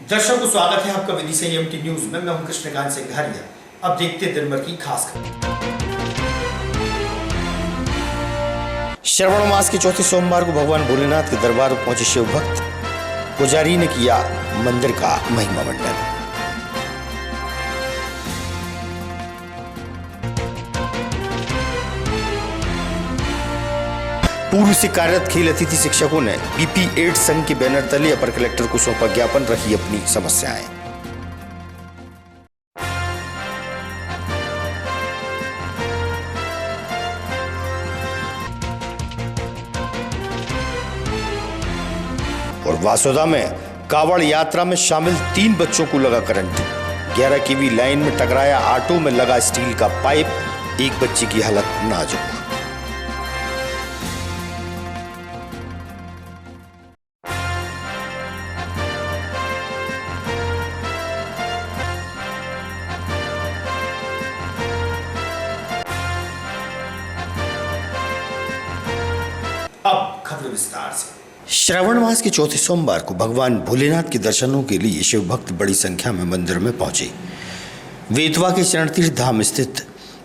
दर्शकों स्वागत है आपका विधि से एमटी न्यूज में। मैं हूं कृष्णकांत सिंघारिया। अब देखते हैं दिन भर की खास खबर। श्रावण मास के चौथे सोमवार को भगवान भोलेनाथ के दरबार में पहुंचे शिव भक्त। पुजारी ने किया मंदिर का महिमा मंडन। पूर्व से कार्यरत खेल अतिथि शिक्षकों ने बीपी8 संघ के बैनर तले अपर कलेक्टर को सौंपा ज्ञापन, रखी अपनी समस्याएं। और वासोदा में कावड़ यात्रा में शामिल 3 बच्चों को लगा करंट। 11 केवी लाइन में टकराया ऑटो में लगा स्टील का पाइप। एक बच्चे की हालत नाजुक। अब खबर विस्तार से। श्रावण मास के चौथे सोमवार को भगवान भोलेनाथ के दर्शनों के लिए शिव भक्त बड़ी संख्या में मंदिर में पहुंचे। वेतवा के चरण तीर्थ धाम स्थित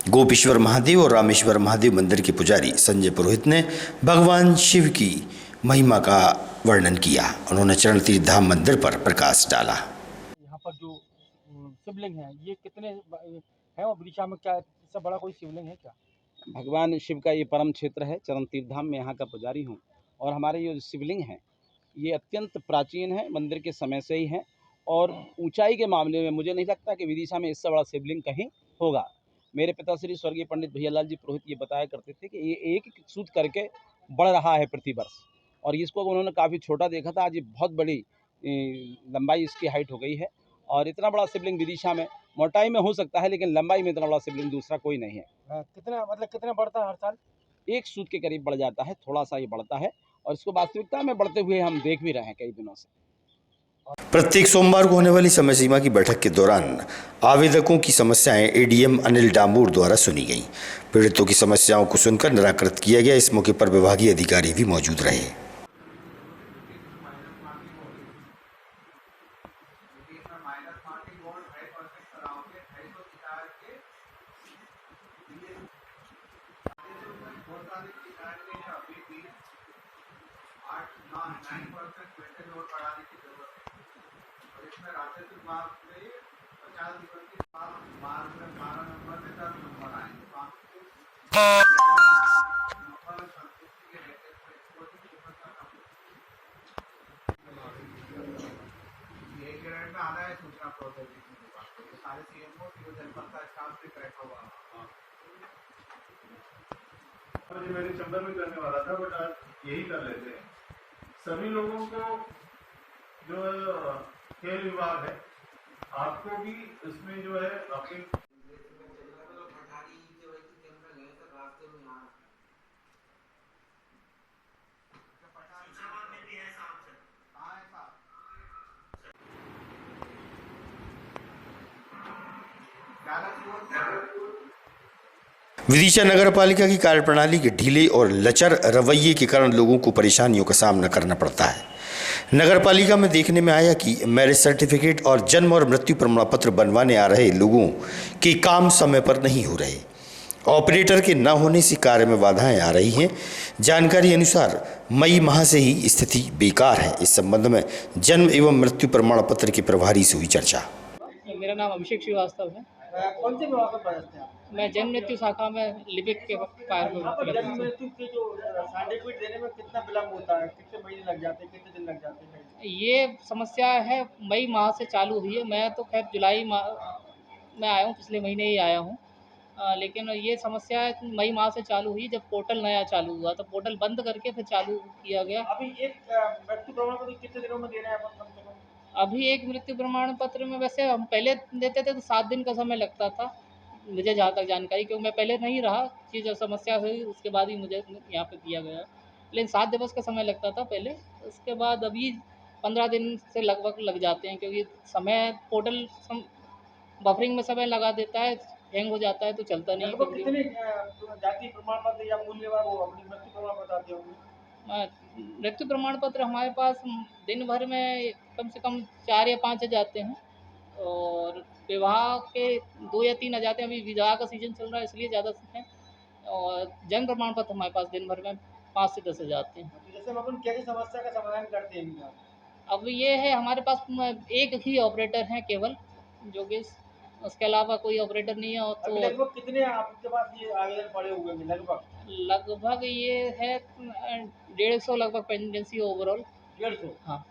गोपेश्वर महादेव और रामेश्वर महादेव मंदिर के पुजारी संजय पुरोहित ने भगवान शिव की महिमा का वर्णन किया। उन्होंने चरण तीर्थ धाम मंदिर पर प्रकाश डाला। यहाँ पर जो शिवलिंग है ये कितने है और विदिशा में क्या इससे बड़ा कोई शिवलिंग है क्या? भगवान शिव का ये परम क्षेत्र है। चरण तीर्थ धाम में यहाँ का पुजारी हूँ और हमारे ये शिवलिंग हैं ये अत्यंत प्राचीन है, मंदिर के समय से ही है और ऊंचाई के मामले में मुझे नहीं लगता कि विदिशा में इससे बड़ा शिवलिंग कहीं होगा। मेरे पिताश्री स्वर्गीय पंडित भैयालाल जी पुरोहित ये बताया करते थे कि ये एक एक सूत करके बढ़ रहा है प्रतिवर्ष और इसको उन्होंने काफ़ी छोटा देखा था। आज ये बहुत बड़ी लंबाई इसकी हाइट हो गई है और इतना बड़ा शिवलिंग विदिशा में मोटाई में हो सकता है लेकिन लंबाई में इतना बड़ा शिवलिंग दूसरा कोई नहीं है। कितना बढ़ता है हर साल? 1 सूत के करीब बढ़ जाता है, थोड़ा सा ये बढ़ता है और इसको वास्तविकता में बढ़ते हुए हम देख भी रहे हैं कई दिनों से। प्रत्येक सोमवार को होने वाली समय सीमा की बैठक के दौरान आवेदकों की समस्याएं एडीएम अनिल डामोर द्वारा सुनी गईं। पीड़ितों की समस्याओं को सुनकर निराकृत किया गया। इस मौके पर विभागीय अधिकारी भी मौजूद रहे। मेरे चंबर में करने वाला था बट आज यही कर लेते हैं। सभी लोगों को जो खेल विभाग है आपको भी इसमें जो है अपनी विदिशा नगर पालिका की कार्यप्रणाली के ढीले और लचर रवैये के कारण लोगों को परेशानियों का सामना करना पड़ता है। नगर पालिका में देखने में आया कि मैरिज सर्टिफिकेट और जन्म और मृत्यु प्रमाण पत्र बनवाने आ रहे लोगों के काम समय पर नहीं हो रहे। ऑपरेटर के न होने से कार्य में बाधाएं आ रही हैं। जानकारी अनुसार मई माह से ही स्थिति बेकार है। इस संबंध में जन्म एवं मृत्यु प्रमाण पत्र के प्रभारी से हुई चर्चा। मेरा नाम अभिषेक श्रीवास्तव है। कौन से विभाग में पहुँचते हैं आप? मैं जन्म मृत्यु शाखा में लिपिक के कार्य में जन्म मृत्यु के जो सर्टिफिकेट देने में कितना विलम्ब होता है, कितने महीने लग जाते हैं, कितने दिन लग जाते हैं? ये समस्या है मई माह से चालू हुई है। मैं तो खैर जुलाई माह में आया हूँ, पिछले महीने ही आया हूँ। लेकिन ये समस्या मई माह से चालू हुई जब पोर्टल नया चालू हुआ तो पोर्टल बंद करके फिर चालू किया गया। अभी एक मृत्यु प्रमाण पत्र कितने दिनों में दे रहे हैं आप कम से कम? अभी एक मृत्यु प्रमाण पत्र में वैसे हम पहले देते थे तो 7 दिन का समय लगता था, मुझे जहाँ तक जानकारी, क्योंकि मैं पहले नहीं रहा। चीज़ जब समस्या हुई उसके बाद ही मुझे यहाँ पे किया गया, लेकिन 7 दिवस का समय लगता था पहले। उसके बाद अभी 15 दिन से लगभग लग जाते हैं, क्योंकि समय पोर्टल बफरिंग में समय लगा देता है, हैंग हो जाता है तो चलता नहीं। लगभग कितने जाति प्रमाण पत्र या मूल्यवान वो अपनी मृत्यु प्रमाण पत्र आते होंगे? मृत्यु प्रमाण पत्र हमारे पास दिन भर में कम से कम 4 या 5 जाते हैं, और विवाह के 2 या 3 आ जाते हैं। अभी विवाह का सीज़न चल रहा है इसलिए ज़्यादा हैं, और जन्म प्रमाण पत्र हमारे पास दिन भर में 5 से 10 जाते हैं। जैसे हम अपन कैसी समस्या का समाधान करते हैं इनका? अब ये है, हमारे पास एक ही ऑपरेटर हैं केवल, जो कि उसके अलावा कोई ऑपरेटर नहीं है। और अभी तो लगभग कितने आपके पास ये आवेदन पड़े हुए हैं लगभग? लगभग ये है 150 लगभग पेंडेंसी ओवरऑल। 150? हाँ,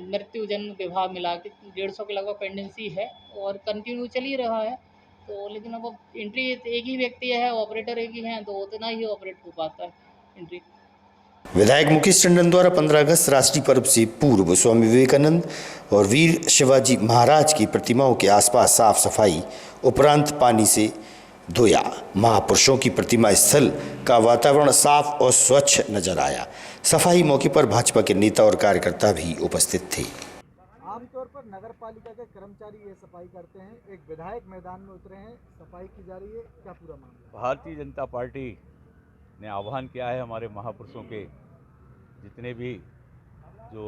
मृत्यु जन्म विवाह मिला के 150 के लगभग पेंडेंसी है, और कंटिन्यू चल ही रहा है। तो लेकिन अब एंट्री एक ही व्यक्ति है, ऑपरेटर एक ही हैं, तो उतना ही ऑपरेट हो पाता है एंट्री। विधायक मुकेश टंडन द्वारा 15 अगस्त राष्ट्रीय पर्व से पूर्व स्वामी विवेकानंद और वीर शिवाजी महाराज की प्रतिमाओं के आसपास साफ सफाई उपरांत पानी से धोया। महापुरुषों की प्रतिमा स्थल का वातावरण साफ और स्वच्छ नजर आया। सफाई मौके पर भाजपा के नेता और कार्यकर्ता भी उपस्थित थे। आमतौर पर नगर पालिका के कर्मचारी ये सफाई करते हैं, एक विधायक मैदान में उतरे हैं, सफाई की जा रही है, क्या पूरा मामला? भारतीय जनता पार्टी ने आह्वान किया है हमारे महापुरुषों के जितने भी जो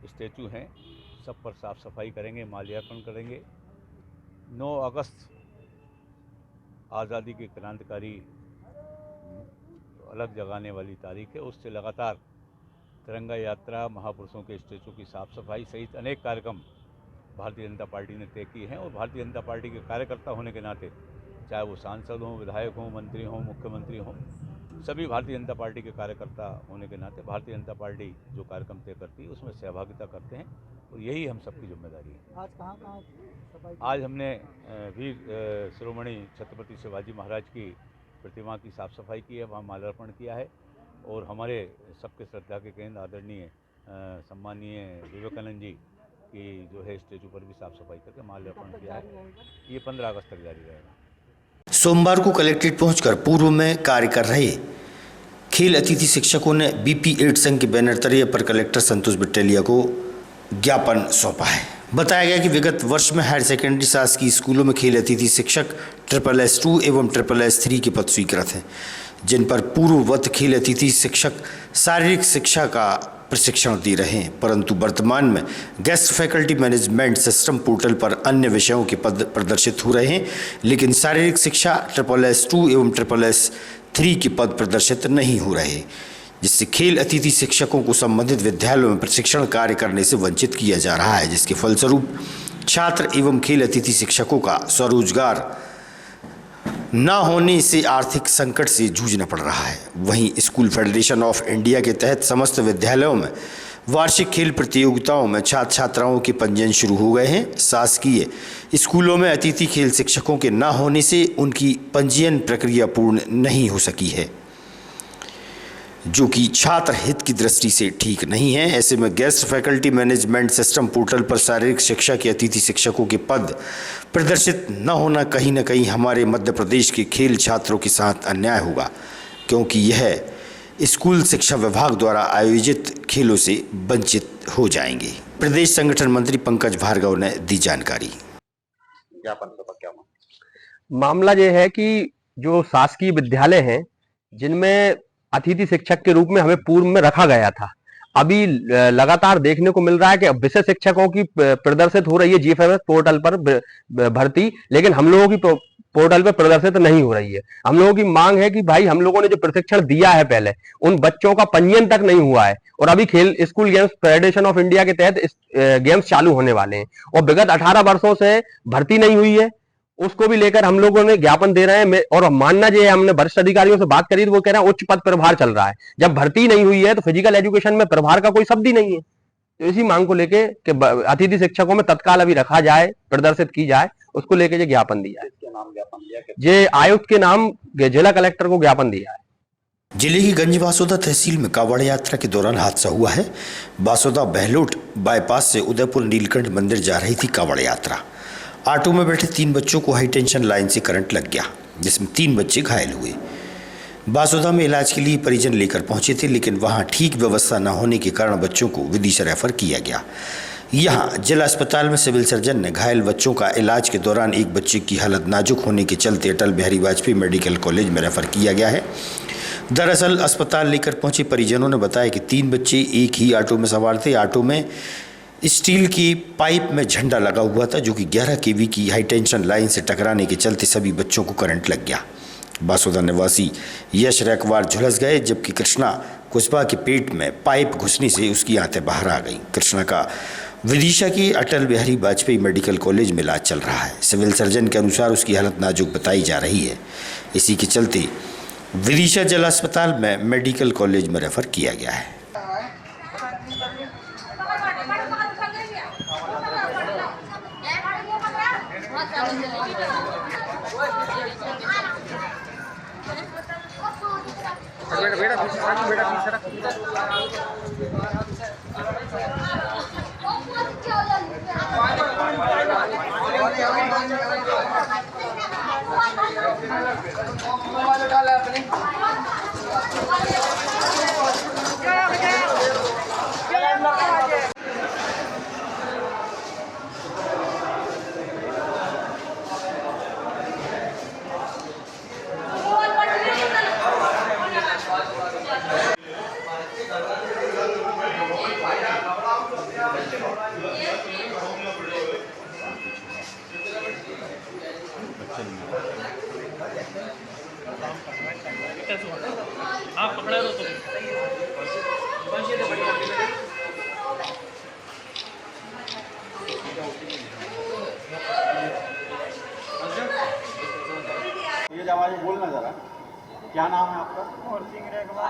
स्टैचू हैं सब पर साफ सफाई करेंगे, माल्यार्पण करेंगे। 9 अगस्त आज़ादी के क्रांतिकारी अलग जगाने वाली तारीख है, उससे लगातार तिरंगा यात्रा, महापुरुषों के स्टैचू की साफ सफाई सहित अनेक कार्यक्रम भारतीय जनता पार्टी ने तय किए हैं। और भारतीय जनता पार्टी के कार्यकर्ता होने के नाते, चाहे वो सांसद हों, विधायक हों, मंत्री हों, मुख्यमंत्री हों, सभी भारतीय जनता पार्टी के कार्यकर्ता होने के नाते भारतीय जनता पार्टी जो कार्यक्रम तय करती है उसमें सहभागिता करते हैं, और यही हम सबकी जिम्मेदारी है। आज कहाँ सफाई? आज हमने वीर शिरोमणि छत्रपति शिवाजी महाराज की प्रतिमा की साफ सफाई की है, वहाँ माल्यार्पण किया है, और हमारे सबके श्रद्धा के केंद्र आदरणीय सम्मानीय विवेकानंद जी की जो है स्टैचू पर भी साफ सफाई करके माल्यार्पण किया है। ये 15 अगस्त तक जारी रहेगा। सोमवार को कलेक्ट्रेट पहुंचकर पूर्व में कार्य कर रहे खेल अतिथि शिक्षकों ने BP8 संघ के बैनर तले पर कलेक्टर संतोष बिटेलिया को ज्ञापन सौंपा है। बताया गया कि विगत वर्ष में हायर सेकेंडरी शासकीय स्कूलों में खेल अतिथि शिक्षक SSS2 एवं SSS3 के पद स्वीकृत हैं, जिन पर पूर्ववत खेल अतिथि शिक्षक शारीरिक शिक्षा का प्रशिक्षण दे रहे हैं, परंतु वर्तमान में guest faculty management system portal पर अन्य विषयों के पद प्रदर्शित हो रहे हैं, लेकिन शारीरिक शिक्षा SSS2 एवं SSS3 के पद प्रदर्शित नहीं हो रहे, जिससे खेल अतिथि शिक्षकों को संबंधित विद्यालयों में प्रशिक्षण कार्य करने से वंचित किया जा रहा है, जिसके फलस्वरूप छात्र एवं खेल अतिथि शिक्षकों का स्वरोजगार न होने से आर्थिक संकट से जूझना पड़ रहा है। वहीं स्कूल फेडरेशन ऑफ इंडिया के तहत समस्त विद्यालयों में वार्षिक खेल प्रतियोगिताओं में छात्र छात्राओं के पंजीयन शुरू हो गए हैं। शासकीय स्कूलों में अतिथि खेल शिक्षकों के न होने से उनकी पंजीयन प्रक्रिया पूर्ण नहीं हो सकी है, जो कि छात्र हित की दृष्टि से ठीक नहीं है। ऐसे में guest faculty management system portal पर शारीरिक शिक्षा के अतिथि शिक्षकों के पद प्रदर्शित न होना कहीं न कहीं हमारे मध्य प्रदेश के खेल छात्रों के साथ अन्याय होगा, क्योंकि यह स्कूल शिक्षा विभाग द्वारा आयोजित खेलों से वंचित हो जाएंगे। प्रदेश संगठन मंत्री पंकज भार्गव ने दी जानकारी। मामला यह है कि जो शासकीय विद्यालय हैं जिनमें अतिथि शिक्षक के रूप में हमें पूर्व में रखा गया था, अभी लगातार देखने को मिल रहा है कि विषय शिक्षकों की प्रदर्शित हो रही है GFMS पोर्टल पर भर्ती, लेकिन हम लोगों की पोर्टल पर प्रदर्शित नहीं हो रही है। हम लोगों की मांग है कि भाई हम लोगों ने जो प्रशिक्षण दिया है पहले, उन बच्चों का पंजीयन तक नहीं हुआ है, और अभी खेल school games federation of India के तहत गेम्स चालू होने वाले हैं, और विगत 18 वर्षों से भर्ती नहीं हुई है, उसको भी लेकर हम लोगों ने ज्ञापन दे रहे हैं। और मानना जो है, हमने वरिष्ठ अधिकारियों से बात करी तो वो कह रहे हैं उच्च पद प्रभार चल रहा है। जब भर्ती नहीं हुई है तो फिजिकल एजुकेशन में प्रभार का कोई शब्द ही नहीं है। तो इसी मांग को लेके कि अतिथि शिक्षकों में तत्काल अभी रखा जाए, प्रदर्शित की जाए, उसको लेके ये ज्ञापन दिया है। ये आयुक्त के नाम जिला कलेक्टर को ज्ञापन दिया है। जिले की गंज बासोदा तहसील में कावड़ यात्रा के दौरान हादसा हुआ है। बासोदा बहलोट बाईपास से उदयपुर नीलकंठ मंदिर जा रही थी कावड़ यात्रा। ऑटो में बैठे 3 बच्चों को हाई टेंशन लाइन से करंट लग गया, जिसमें 3 बच्चे घायल हुए। बासोदा में इलाज के लिए परिजन लेकर पहुंचे थे, लेकिन वहां ठीक व्यवस्था न होने के कारण बच्चों को विदिशा रेफर किया गया। यहां जिला अस्पताल में सिविल सर्जन ने घायल बच्चों का इलाज के दौरान एक बच्चे की हालत नाजुक होने के चलते अटल बिहारी वाजपेयी मेडिकल कॉलेज में रेफर किया गया है। दरअसल अस्पताल लेकर पहुंचे परिजनों ने बताया कि 3 बच्चे एक ही ऑटो में सवार थे। ऑटो में स्टील की पाइप में झंडा लगा हुआ था जो कि 11 केवी की हाई टेंशन लाइन से टकराने के चलते सभी बच्चों को करंट लग गया। बासोदा निवासी यश रैकवार झुलस गए, जबकि कृष्णा कुशवाहा के पेट में पाइप घुसने से उसकी आंतें बाहर आ गईं। कृष्णा का विदिशा के अटल बिहारी वाजपेयी मेडिकल कॉलेज में इलाज चल रहा है। सिविल सर्जन के अनुसार उसकी हालत नाजुक बताई जा रही है। इसी के चलते विदिशा जिला अस्पताल में मेडिकल कॉलेज में रेफर किया गया है। ये आवाज बोलना जरा, क्या नाम है आपका? और सिंह रेगवा।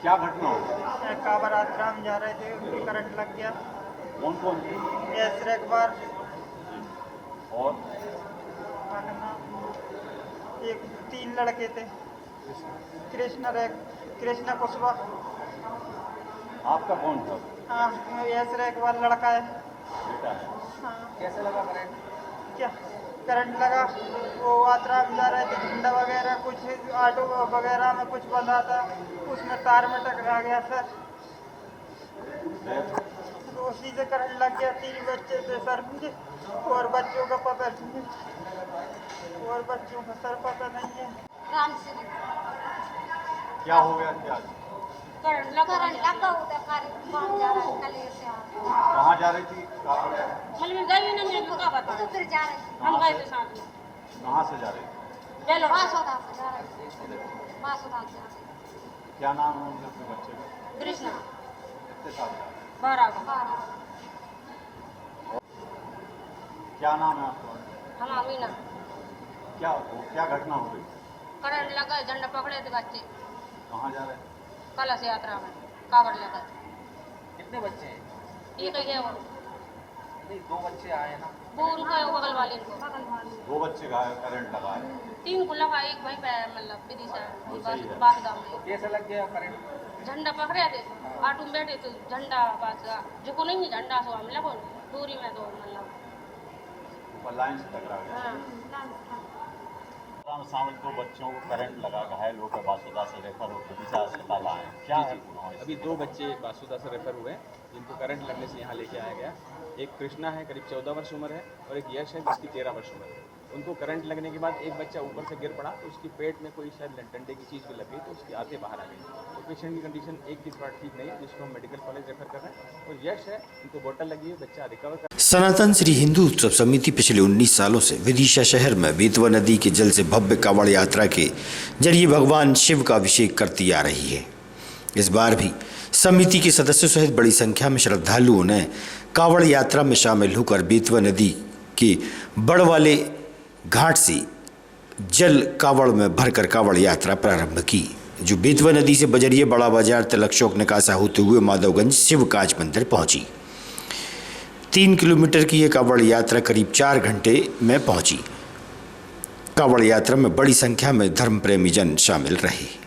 क्या घटना हुई? काबर आश्रम जा रहे थे, उनकी करंट लग गया। कौन कौन? यश रेगवार और एक 3 लड़के थे। कृष्णा कुशवाहा। आपका कौन था? हाँ, यश रेगवार लड़का है। बेटा है। हाँ। कैसे लगा करंट? क्या करंट लगा? वो यात्रा में जा रहे थे, झंडा वगैरह कुछ ऑटो वगैरह में कुछ बंधा था, उसमें तार में टकरा गया सर। तो उसी से करंट लग गया। 3 बच्चे थे सर मुझे, और बच्चों का पता नहीं है, और बच्चों का सर पता नहीं है। क्या हो गया? क्या करंट लगा उधर कहाँ जा रहा है कल से कहाँ जा रही थी? मतलब मैं गई ना, मेरे को क्या पता। तो फिर जा रहे थे, हम गए थे साथ में। कहाँ से जा रही थी? चलो बासोदा से जा रहे थे, बासोदा से जा रहे थे। क्या नाम है उनके बच्चे का? कृष्णा। कितने साल का? 12। क्या नाम है आपका? हम अमीना। क्या घटना हो गई? करंट लगा, झंडा पकड़े थे बच्चे। कहाँ जा रहे थे? कलश यात्रा में कावड़ लगा। कितने बच्चे हैं? एक ही है वो। नहीं, 2 बच्चे आए ना। वो उनका है, वो बगल वाले को। 2 बच्चे का करंट लगा है। 3 को लगा, एक वहीं पे मतलब विदिशा सही है। बासगांव में। कैसे लग गया करंट? झंडा पकड़े थे, ऑटो में बैठे थे, झंडा बासगा जो नहीं है झंडा सो हम लगो दूरी में तो मतलब ऊपर लाइन से टकरा गया। हाँ। शामिल 2 बच्चों को करंट लगा, घायल होकर बासुदा से रेफर होकर विदिशा अस्पताल आए। क्या है? अभी 2 बच्चे बासुदा से रेफर हुए हैं, जिनको करंट लगने से यहाँ लेके आया गया। एक कृष्णा है, करीब 14 वर्ष उम्र है, और एक यश है जिसकी 13 वर्ष उम्र है। उनको करंट लगने के बाद एक बच्चा ऊपर से गिर पड़ा, तो उसकी पेट में कोई शायद डंडे की चीज़ भी लग गई, तो उसकी आंतें बाहर आ गई। तो पेशेंट की कंडीशन एक की थोड़ा ठीक नहीं है, जिसको हम मेडिकल कॉलेज रेफर कर रहे हैं। और यश है, उनको बोतल लगी है, बच्चा रिकवर कर। सनातन श्री हिंदू उत्सव समिति पिछले 19 सालों से विदिशा शहर में बेतवा नदी के जल से भव्य कावड़ यात्रा के जरिए भगवान शिव का अभिषेक करती आ रही है। इस बार भी समिति के सदस्यों सहित बड़ी संख्या में श्रद्धालुओं ने कावड़ यात्रा में शामिल होकर बेतवा नदी के बड़ वाले घाट से जल कावड़ में भरकर कावड़ यात्रा प्रारंभ की, जो बेतवा नदी से बजरिया बड़ा बाजार तिलक चौक निकासा होते हुए माधवगंज शिव काज मंदिर पहुंची। 3 किलोमीटर की यह कावड़ यात्रा करीब 4 घंटे में पहुंची। कावड़ यात्रा में बड़ी संख्या में धर्म प्रेमी जन शामिल रहे।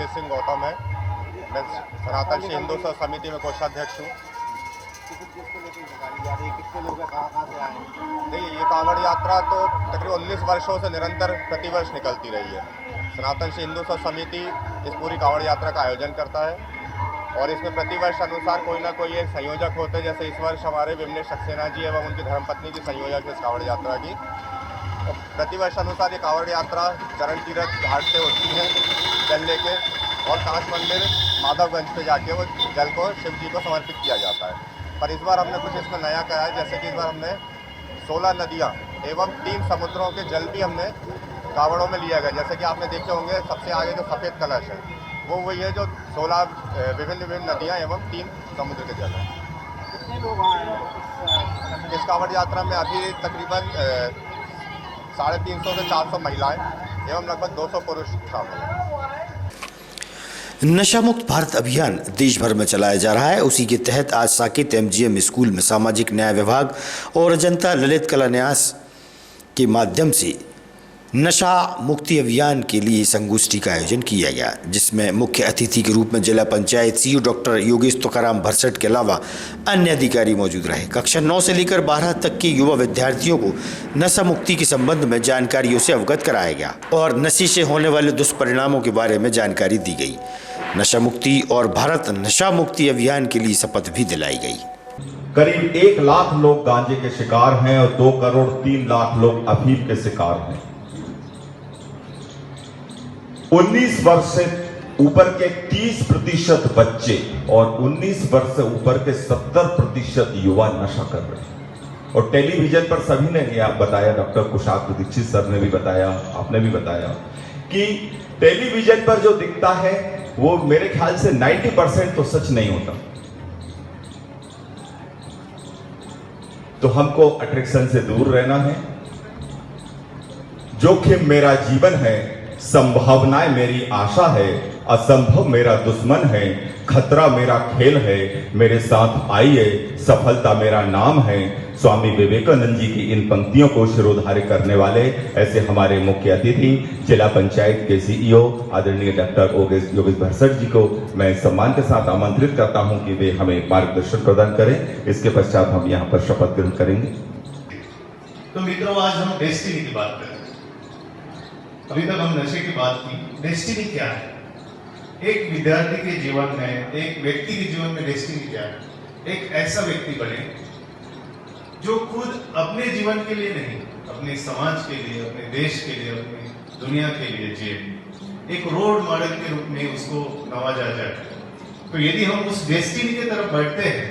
ज्योति सिंह गौतम है। मैं सनातन श्री हिंदू समिति में कोषाध्यक्ष हूँ। कितने लोग कहाँ से आए? देखिए, ये कांवड़ यात्रा तो तकरीबन 19 वर्षों से निरंतर प्रतिवर्ष निकलती रही है। सनातन श्री हिंदू समिति इस पूरी कांवड़ यात्रा का आयोजन करता है और इसमें प्रतिवर्ष अनुसार कोई ना कोई एक संयोजक होते हैं। जैसे इस वर्ष हमारे विमलेश सक्सेना जी एवं उनकी धर्मपत्नी की संयोजक है इस कांवड़ यात्रा की। और प्रतिवर्ष अनुसार ये कांवड़ यात्रा चरण तीर्थ घाट से होती है जल लेके, और कांच मंदिर माधवगंज पे जाके वो जल को शिव जी को समर्पित किया जाता है। पर इस बार हमने कुछ इसमें नया कहा है, जैसे कि इस बार हमने 16 नदियाँ एवं 3 समुद्रों के जल भी हमने कांवड़ों में लिया गया। जैसे कि आपने देखे होंगे सबसे आगे जो सफ़ेद कलश है वो वही है जो 16 विभिन्न नदियाँ एवं 3 समुद्र के जल हैं। कितने लोग आए इस कांवड़ यात्रा में अभी तकरीबन 350 से 400 महिलाएं एवं लगभग 200 पुरुष शामिल हैं। नशा मुक्त भारत अभियान देश भर में चलाया जा रहा है। उसी के तहत आज साकेत एमजीएम स्कूल में सामाजिक न्याय विभाग और अजंता ललित कला न्यास के माध्यम से नशा मुक्ति अभियान के लिए संगोष्ठी का आयोजन किया गया, जिसमें मुख्य अतिथि के रूप में जिला पंचायत सीईओ डॉक्टर योगेश तुकाराम भरसट के अलावा अन्य अधिकारी मौजूद रहे। कक्षा 9 से लेकर 12 तक के युवा विद्यार्थियों को नशा मुक्ति के संबंध में जानकारियों से अवगत कराया गया और नशे से होने वाले दुष्परिणामों के बारे में जानकारी दी गई। नशा मुक्ति और भारत नशा मुक्ति अभियान के लिए शपथ भी दिलाई गई। करीब 1 लाख लोग गांजे के शिकार हैं और 2 करोड़ 3 लाख लोग अफीम के शिकार हैं। 19 वर्ष से ऊपर के 30% बच्चे और 19 वर्ष से ऊपर के 70% युवा नशा कर रहे हैं। और टेलीविजन पर सभी ने यह बताया, डॉक्टर कुशाग्र दीक्षित सर ने भी बताया, आपने भी बताया कि टेलीविजन पर जो दिखता है वो मेरे ख्याल से 90% तो सच नहीं होता। तो हमको अट्रैक्शन से दूर रहना है। जोखिम मेरा जीवन है, संभावनाएं मेरी आशा है, असंभव मेरा दुश्मन है, खतरा मेरा खेल है, मेरे साथ आइए, सफलता मेरा नाम है। स्वामी विवेकानंद जी की इन पंक्तियों को शिरोधार्य करने वाले ऐसे हमारे मुख्य अतिथि जिला पंचायत के सीईओ आदरणीय डॉक्टर योगेश भरसट जी को मैं सम्मान के साथ आमंत्रित करता हूं कि वे हमें मार्गदर्शन प्रदान करें। इसके पश्चात हम यहां पर शपथ ग्रहण करेंगे। तो मित्रों, आज हम डेस्टिनी की बात करें। अभी तक हम नशे की बात की। डेस्टिनी क्या है? एक विद्यार्थी के जीवन में, एक व्यक्ति के जीवन में डेस्टिनी क्या है? एक ऐसा व्यक्ति बने जो खुद अपने जीवन के लिए नहीं, अपने समाज के लिए, अपने देश के लिए, अपनी दुनिया के लिए जिए। एक रोल मॉडल के रूप में उसको नवाजा जाए। तो यदि हम उस डेस्टिनी की तरफ बढ़ते हैं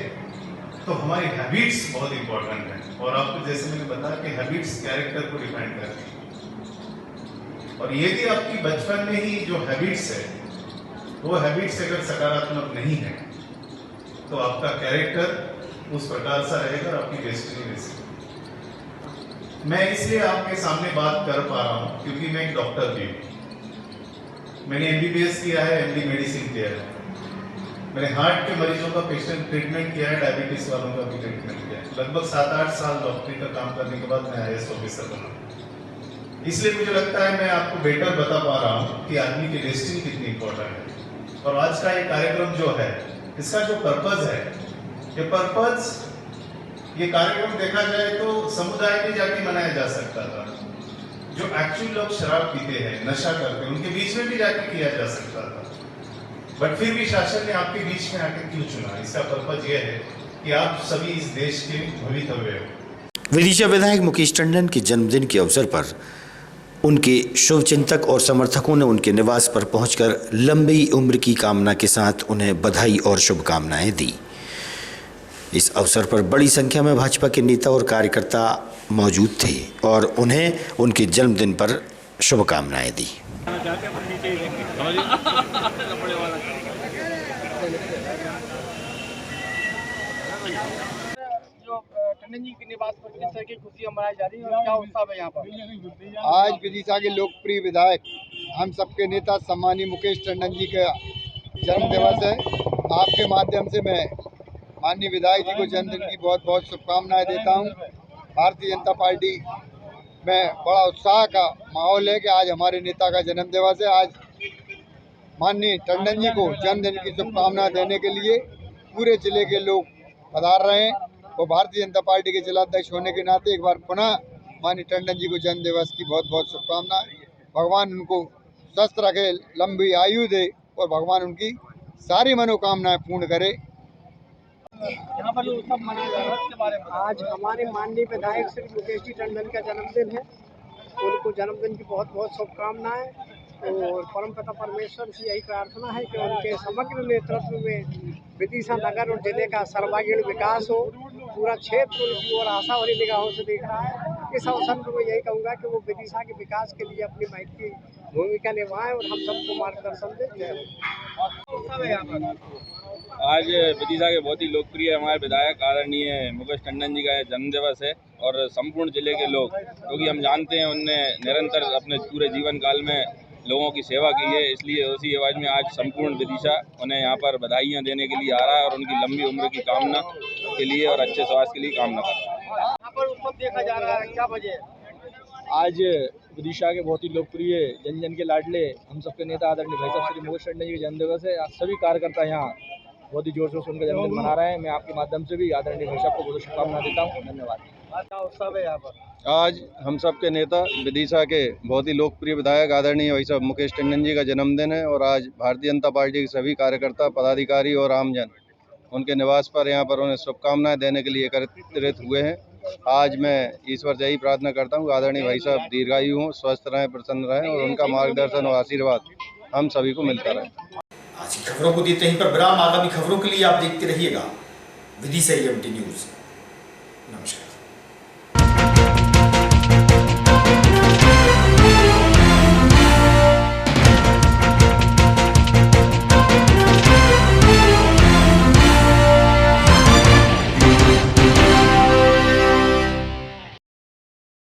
तो हमारी हैबिट्स बहुत इंपॉर्टेंट है। और आपको जैसे मैंने बताया कि हैबिट्स कैरेक्टर को डिफाइन करती है। और यदि आपकी बचपन में ही जो हैबिट्स है वो हैबिट्स अगर सकारात्मक नहीं है तो आपका कैरेक्टर उस प्रकार सा रहेगा और आपकी डेस्टिनी वैसी। मैं इसलिए आपके सामने बात कर पा रहा हूँ क्योंकि मैं एक डॉक्टर भी हूँ। मैंने एमबीबीएस किया है, एमडी मेडिसिन किया है। मैंने हार्ट के मरीजों का पेशेंट ट्रीटमेंट किया है, डायबिटीज वालों का भी ट्रीटमेंट किया है। लगभग 7-8 साल डॉक्टरी का काम करने के बाद मैं IAS ऑफिसर बना। इसलिए मुझे लगता है मैं आपको बेटर बता पा रहा हूँ कि आदमी की डेस्टिनी कितनी इंपॉर्टेंट है। और आज का ये कार्यक्रम जो है, इसका जो पर्पज है, ये पर्पज, ये कार्यक्रम देखा जाए तो समुदाय में जाके मनाया जा सकता था। जो एक्चुअल लोग शराब पीते हैं, नशा करते हैं, उनके बीच में भी जाके किया जा सकता था। बट फिर भी शासन ने आपके बीच में आके क्यों चुना? इसका पर्पज ये है कि आप सभी इस देश के भवितव्य हो। विदिशा विधायक मुकेश टंडन के जन्मदिन के अवसर पर उनके शुभचिंतक और समर्थकों ने उनके निवास पर पहुंचकर लंबी उम्र की कामना के साथ उन्हें बधाई और शुभकामनाएं दी। इस अवसर पर बड़ी संख्या में भाजपा के नेता और कार्यकर्ता मौजूद थे और उन्हें उनके जन्मदिन पर शुभकामनाएं दी। टंडन जी के निवास पर किस तरह की खुशियां मनाई जा रही है और क्या उत्साह है यहाँ पर? आज विदिशा के लोकप्रिय विधायक, हम सबके नेता सम्मानीय मुकेश टंडन जी का जन्म दिवस है। आपके माध्यम से मैं माननीय विधायक जी को जन्मदिन की बहुत बहुत शुभकामनाएं देता हूं। भारतीय जनता पार्टी में बड़ा उत्साह का माहौल है कि आज हमारे नेता का जन्म दिवस है। आज माननीय टंडन जी को जन्मदिन की शुभकामनाएं देने के लिए पूरे जिले के लोग पधार रहे हैं और भारतीय जनता पार्टी के जिलाध्यक्ष होने के नाते एक बार पुनः माननीय टंडन जी को जन्म दिवस की बहुत बहुत शुभकामनाएं। भगवान उनको स्वस्थ रखे, लंबी आयु दे और भगवान उनकी सारी मनोकामनाएं पूर्ण करे। यहाँ पर जो उत्सव मनाया जा रहा है उसके बारे में। आज हमारे माननीय विधायक श्री मुकेश जी टंडन का जन्मदिन है। उनको जन्मदिन की बहुत बहुत शुभकामनाएं और परमपिता परमेश्वर से यही प्रार्थना है कि उनके समग्र नेतृत्व में विदिशा नगर और जिले का सर्वांगीण विकास हो। पूरा क्षेत्र उनकी ओर आशा भरी निगाहों से देख रहा है। इस अवसर पर मैं यही कहूँगा कि वो विदिशा के विकास के लिए अपनी महत्वपूर्ण भूमिका निभाएं और हम सबको मार्गदर्शन दें। आज विदिशा के बहुत ही लोकप्रिय हमारे विधायक आदरणीय मुकेश टंडन जी का जन्म दिवस है और संपूर्ण जिले के लोग, क्योंकि हम जानते हैं उनने निरंतर अपने पूरे जीवन काल में लोगों की सेवा की है, इसलिए उसी आवाज़ में आज संपूर्ण विदिशा उन्हें यहाँ पर बधाइयाँ देने के लिए आ रहा है और उनकी लंबी उम्र की कामना के लिए और अच्छे स्वास्थ्य के लिए कामना कर रहा है। यहाँ पर उत्सव देखा जा रहा है, क्या वजह है? आज विदिशा के बहुत ही लोकप्रिय जन जन के लाडले हम सबके नेता आदरणीय भाई साहब श्री मुकेश टंडन जी का जन्म दिवस है। आज सभी कार्यकर्ता यहाँ बहुत ही जोर शोर से उनका जन्मदिन मना रहे हैं। मैं आपके माध्यम से भी आदरणीय भाई साहब को बहुत शुभकामनाएं देता हूँ। धन्यवाद। क्या उत्सव है यहाँ पर? आज हम सब के नेता विदिशा के बहुत ही लोकप्रिय विधायक आदरणीय भाई साहब मुकेश टंडन जी का जन्मदिन है और आज भारतीय जनता पार्टी के सभी कार्यकर्ता, पदाधिकारी और आमजन उनके निवास पर यहाँ पर उन्हें शुभकामनाएं देने के लिए एकत्रित हुए हैं। आज मैं ईश्वर से यही प्रार्थना करता हूँ आदरणीय भाई साहब दीर्घायु हों, स्वस्थ रहें, प्रसन्न रहें और उनका मार्गदर्शन और आशीर्वाद हम सभी को मिलता रहे। आज की खबरों को देते ही पर विराम। आगामी खबरों के लिए आप देखते रहिएगा विदिशा EMT न्यूज। नमस्कार।